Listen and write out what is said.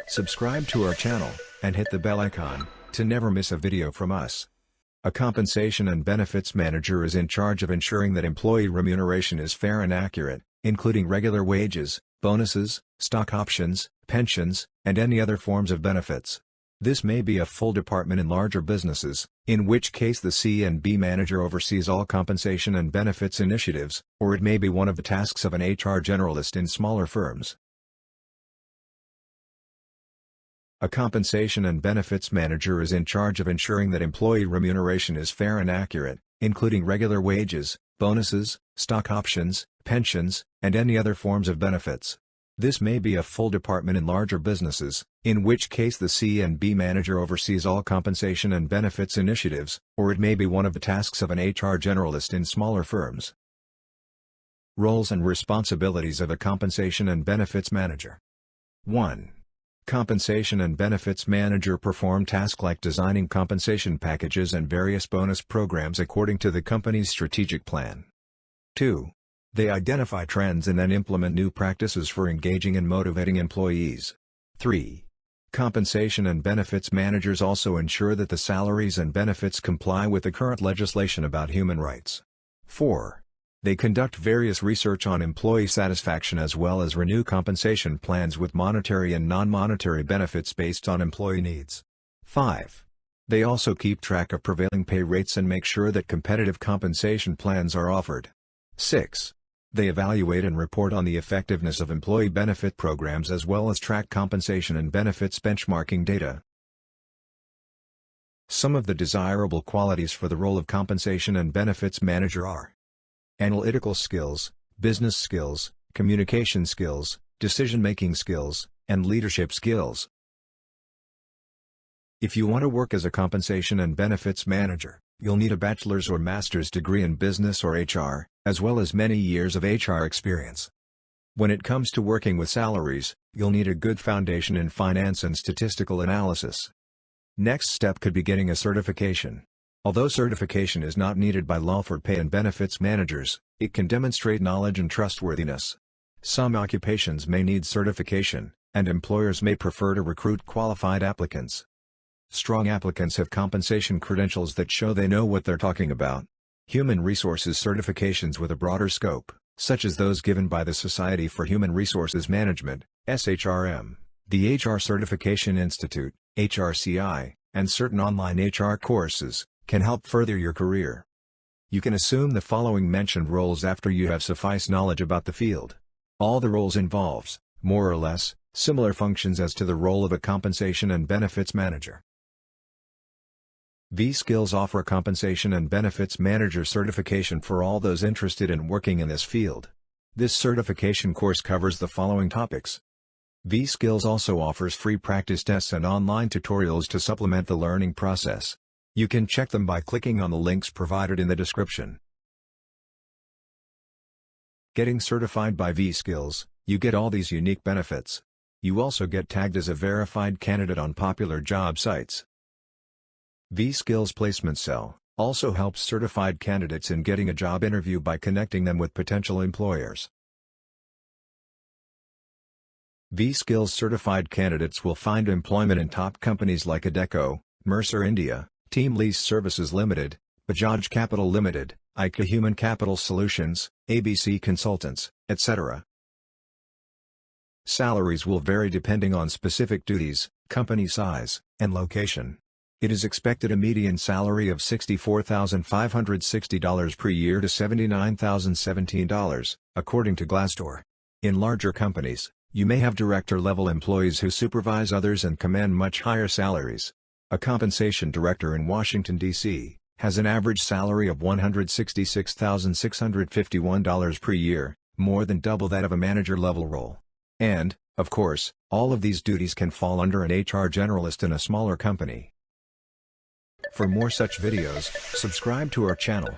Subscribe to our channel, and hit the bell icon, to never miss a video from us. A compensation and benefits manager is in charge of ensuring that employee remuneration is fair and accurate, including regular wages, bonuses, stock options, pensions, and any other forms of benefits. This may be a full department in larger businesses, in which case the C&B manager oversees all compensation and benefits initiatives, or it may be one of the tasks of an HR generalist in smaller firms. A compensation and benefits manager is in charge of ensuring that employee remuneration is fair and accurate, including regular wages, bonuses, stock options, pensions, and any other forms of benefits. This may be a full department in larger businesses, in which case the C&B manager oversees all compensation and benefits initiatives, or it may be one of the tasks of an HR generalist in smaller firms. Roles and responsibilities of a compensation and benefits manager. 1. Compensation and benefits manager perform tasks like designing compensation packages and various bonus programs according to the company's strategic plan. 2. They identify trends and then implement new practices for engaging and motivating employees. 3. Compensation and benefits managers also ensure that the salaries and benefits comply with the current legislation about human rights. 4. They conduct various research on employee satisfaction as well as renew compensation plans with monetary and non-monetary benefits based on employee needs. 5. They also keep track of prevailing pay rates and make sure that competitive compensation plans are offered. 6. They evaluate and report on the effectiveness of employee benefit programs as well as track compensation and benefits benchmarking data. Some of the desirable qualities for the role of compensation and benefits manager are analytical skills, business skills, communication skills, decision-making skills, and leadership skills. If you want to work as a compensation and benefits manager, you'll need a bachelor's or master's degree in business or HR, as well as many years of HR experience. When it comes to working with salaries, you'll need a good foundation in finance and statistical analysis. Next step could be getting a certification. Although certification is not needed by law for pay and benefits managers, it can demonstrate knowledge and trustworthiness. Some occupations may need certification, and employers may prefer to recruit qualified applicants. Strong applicants have compensation credentials that show they know what they're talking about. Human resources certifications with a broader scope, such as those given by the Society for Human Resources Management, SHRM, the HR Certification Institute, HRCI, and certain online HR courses, can help further your career. You can assume the following mentioned roles after you have sufficient knowledge about the field. All the roles involves, more or less, similar functions as to the role of a compensation and benefits manager. Vskills offer a compensation and benefits manager certification for all those interested in working in this field. This certification course covers the following topics. Vskills also offers free practice tests and online tutorials to supplement the learning process. You can check them by clicking on the links provided in the description. Getting certified by Vskills, you get all these unique benefits. You also get tagged as a verified candidate on popular job sites. Vskills Placement Cell also helps certified candidates in getting a job interview by connecting them with potential employers. Vskills certified candidates will find employment in top companies like Adecco, Mercer India, Team Lease Services Limited, Bajaj Capital Limited, ICA Human Capital Solutions, ABC Consultants, etc. Salaries will vary depending on specific duties, company size, and location. It is expected a median salary of $64,560 per year to $79,017, according to Glassdoor. In larger companies, you may have director-level employees who supervise others and command much higher salaries. A compensation director in Washington, D.C., has an average salary of $166,651 per year, more than double that of a manager-level role. And, of course, all of these duties can fall under an HR generalist in a smaller company. For more such videos, subscribe to our channel.